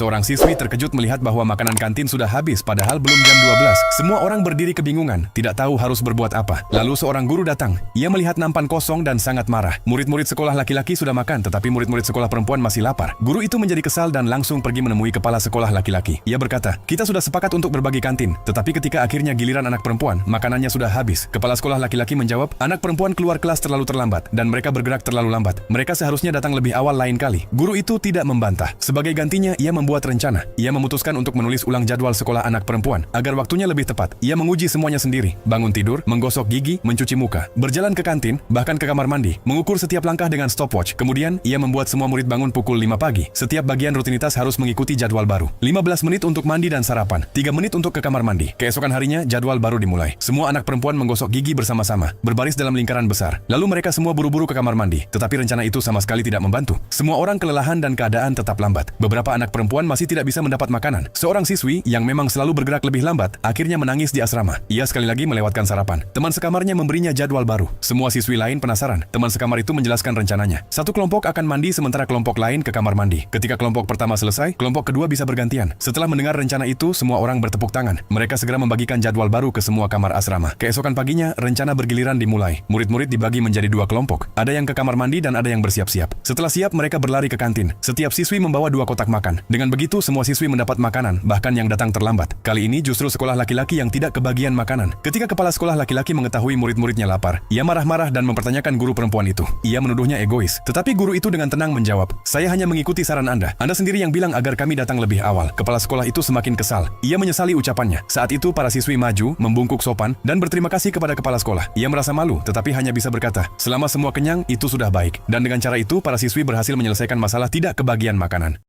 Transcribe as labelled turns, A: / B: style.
A: Seorang siswi terkejut melihat bahwa makanan kantin sudah habis padahal belum jam 12. Semua orang berdiri kebingungan, tidak tahu harus berbuat apa. Lalu seorang guru datang. Ia melihat nampan kosong dan sangat marah. Murid-murid sekolah laki-laki sudah makan, tetapi murid-murid sekolah perempuan masih lapar. Guru itu menjadi kesal dan langsung pergi menemui kepala sekolah laki-laki. Ia berkata, "Kita sudah sepakat untuk berbagi kantin, tetapi ketika akhirnya giliran anak perempuan, makanannya sudah habis." Kepala sekolah laki-laki menjawab, "Anak perempuan keluar kelas terlalu terlambat, dan mereka bergerak terlalu lambat. Mereka seharusnya datang lebih awal lain kali." Guru itu tidak membantah. Sebagai gantinya, ia membuat rencana. Ia memutuskan untuk menulis ulang jadwal sekolah anak perempuan, agar waktunya lebih tepat. Ia menguji semuanya sendiri, bangun tidur, menggosok gigi, mencuci muka, berjalan ke kantin, bahkan ke kamar mandi, mengukur setiap langkah dengan stopwatch. Kemudian, ia membuat semua murid bangun pukul 5 pagi. Setiap bagian rutinitas harus mengikuti jadwal baru. 15 menit untuk mandi dan sarapan, 3 menit untuk ke kamar mandi. Keesokan harinya, jadwal baru dimulai. Semua anak perempuan menggosok gigi bersama-sama, berbaris dalam lingkaran besar. Lalu mereka semua buru-buru ke kamar mandi, tetapi rencana itu sama sekali tidak membantu. Semua orang kelelahan dan keadaan tetap lambat. Beberapa anak perempuan masih tidak bisa mendapat makanan. Seorang siswi yang memang selalu bergerak lebih lambat, akhirnya menangis di asrama. Ia sekali lagi melewatkan sarapan. Teman sekamarnya memberinya jadwal baru. Semua siswi lain penasaran. Teman sekamar itu menjelaskan rencananya. Satu kelompok akan mandi sementara kelompok lain ke kamar mandi. Ketika kelompok pertama selesai, kelompok kedua bisa bergantian. Setelah mendengar rencana itu, semua orang bertepuk tangan. Mereka segera membagikan jadwal baru ke semua kamar asrama. Keesokan paginya, rencana bergiliran dimulai. Murid-murid dibagi menjadi 2 kelompok. Ada yang ke kamar mandi dan ada yang bersiap-siap. Setelah siap, mereka berlari ke kantin. Setiap siswi membawa 2 kotak makan. Dengan begitu, semua siswi mendapat makanan, bahkan yang datang terlambat. Kali ini justru sekolah laki-laki yang tidak kebagian makanan. Ketika kepala sekolah laki-laki mengetahui murid-muridnya lapar, ia marah-marah dan mempertanyakan guru perempuan itu. Ia menuduhnya egois. Tetapi guru itu dengan tenang menjawab, "Saya hanya mengikuti saran Anda. Anda sendiri yang bilang agar kami datang lebih awal." Kepala sekolah itu semakin kesal. Ia menyesali ucapannya. Saat itu para siswi maju, membungkuk sopan, dan berterima kasih kepada kepala sekolah. Ia merasa malu, tetapi hanya bisa berkata, "Selama semua kenyang, itu sudah baik." Dan dengan cara itu, para siswi berhasil menyelesaikan masalah tidak kebagian makanan.